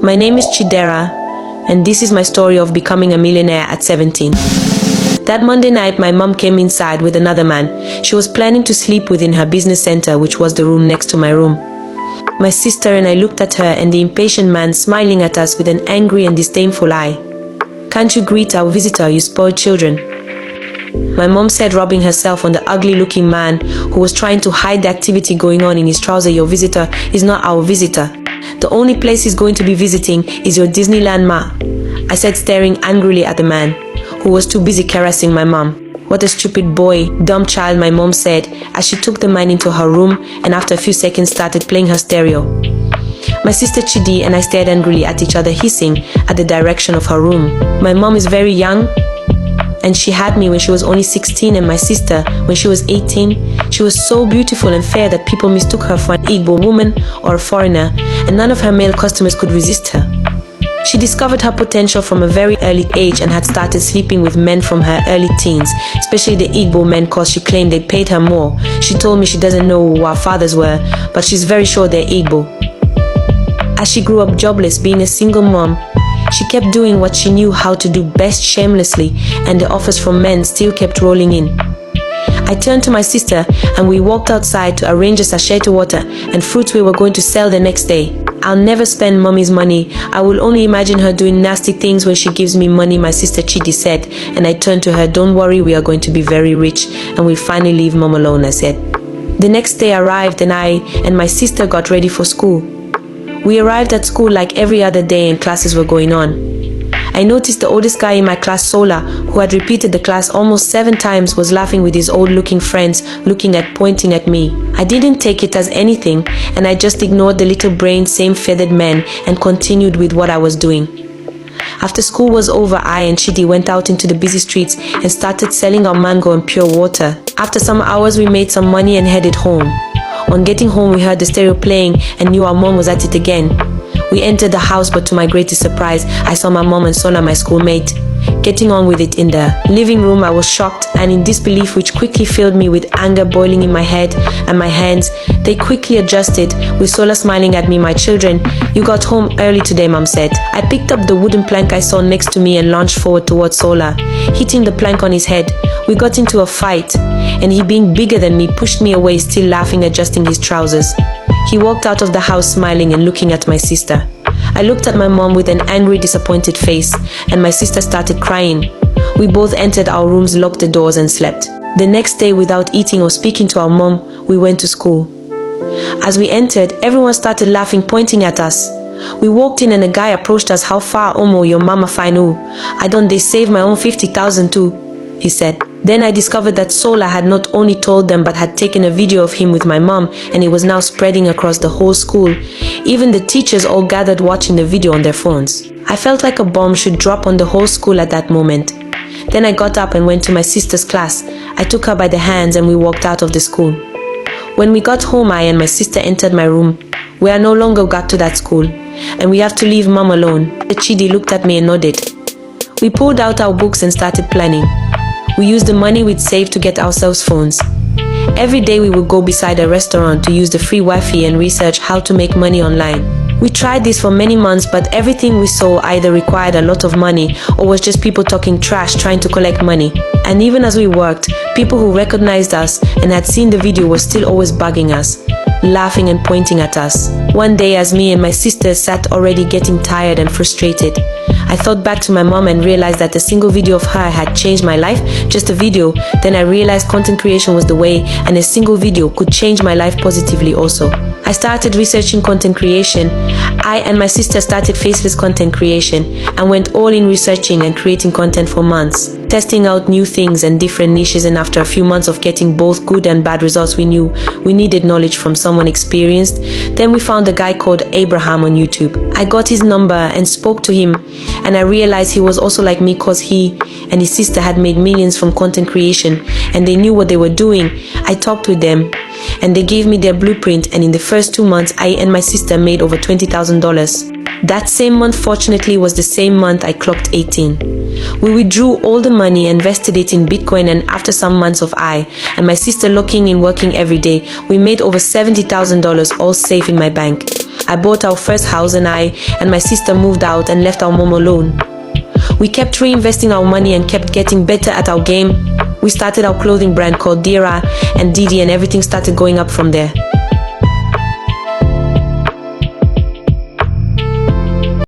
My name is Chidera, and this is my story of becoming a millionaire at 17. That Monday night, my mom came inside with another man. She was planning to sleep within her business center, which was the room next to my room. My sister and I looked at her and the impatient man smiling at us with an angry and disdainful eye. "Can't you greet our visitor, you spoiled children?" My mom said, rubbing herself on the ugly-looking man who was trying to hide the activity going on in his trouser. "Your visitor is not our visitor. The only place he's going to be visiting is your Disneyland ma," I said, staring angrily at the man, who was too busy caressing my mom. "What a stupid boy, dumb child," my mom said, as she took the man into her room and after a few seconds started playing her stereo. My sister Chidi and I stared angrily at each other, hissing at the direction of her room. My mom is very young, and she had me when she was only 16 and my sister when she was 18. She was so beautiful and fair that people mistook her for an Igbo woman or a foreigner, and none of her male customers could resist her. She discovered her potential from a very early age and had started sleeping with men from her early teens, especially the Igbo men, cause she claimed they paid her more. She told me she doesn't know who our fathers were, but she's very sure they're Igbo. As she grew up jobless, being a single mom, she kept doing what she knew how to do best, shamelessly, and the offers from men still kept rolling in. I turned to my sister and we walked outside to arrange a sachet of water and fruits we were going to sell the next day. "I'll never spend mommy's money. I will only imagine her doing nasty things when she gives me money," my sister Chidi said, and I turned to her. "Don't worry, we are going to be very rich and we'll finally leave mom alone," I said. The next day arrived and I and my sister got ready for school. We arrived at school like every other day and classes were going on. I noticed the oldest guy in my class, Sola, who had repeated the class almost 7 times, was laughing with his old-looking friends, pointing at me. I didn't take it as anything, and I just ignored the little-brained, same-feathered man and continued with what I was doing. After school was over, I and Chidi went out into the busy streets and started selling our mango and pure water. After some hours, we made some money and headed home. On getting home, we heard the stereo playing and knew our mom was at it again. We entered the house, but to my greatest surprise, I saw my mom and Sola, my schoolmate, getting on with it in the living room. I was shocked and in disbelief, which quickly filled me with anger boiling in my head and my hands. They quickly adjusted, with Sola smiling at me. "My children, you got home early today," Mom said. I picked up the wooden plank I saw next to me and launched forward towards Sola, hitting the plank on his head. We got into a fight, and he, being bigger than me, pushed me away, still laughing, adjusting his trousers. He walked out of the house smiling and looking at my sister. I looked at my mom with an angry, disappointed face, and my sister started crying. We both entered our rooms, locked the doors, and slept. The next day, without eating or speaking to our mom, we went to school. As we entered, everyone started laughing, pointing at us. We walked in and a guy approached us. "How far, Omo, your mama fine oo? I don't they save my own 50,000 too," he said. Then I discovered that Sola had not only told them but had taken a video of him with my mom, and it was now spreading across the whole school. Even the teachers all gathered watching the video on their phones. I felt like a bomb should drop on the whole school at that moment. Then I got up and went to my sister's class. I took her by the hands and we walked out of the school. When we got home, I and my sister entered my room. We are no longer got to that school, and we have to leave mom alone. Chidi looked at me and nodded. We pulled out our books and started planning. We used the money we'd saved to get ourselves phones. Every day we would go beside a restaurant to use the free Wi-Fi and research how to make money online. We tried this for many months, but everything we saw either required a lot of money or was just people talking trash trying to collect money. And even as we worked, people who recognized us and had seen the video were still always bugging us, laughing and pointing at us. One day, as me and my sister sat already getting tired and frustrated, I thought back to my mom and realized that a single video of her had changed my life. Just a video. Then I realized content creation was the way, and a single video could change my life positively also. I started researching content creation. I and my sister started faceless content creation and went all in researching and creating content for months, testing out new things and different niches, and after a few months of getting both good and bad results, we knew we needed knowledge from someone experienced. Then we found a guy called Abraham on YouTube. I got his number and spoke to him, and I realized he was also like me, cause he and his sister had made millions from content creation and they knew what they were doing. I talked with them and they gave me their blueprint, and in the first 2 months I and my sister made over $20,000. That same month, fortunately, was the same month I clocked 18. We withdrew all the money, invested it in Bitcoin, and after some months of I and my sister looking and working every day, we made over $70,000, all safe in my bank. I bought our first house and I and my sister moved out and left our mom alone. We kept reinvesting our money and kept getting better at our game. We started our clothing brand called Dira and Didi, and everything started going up from there.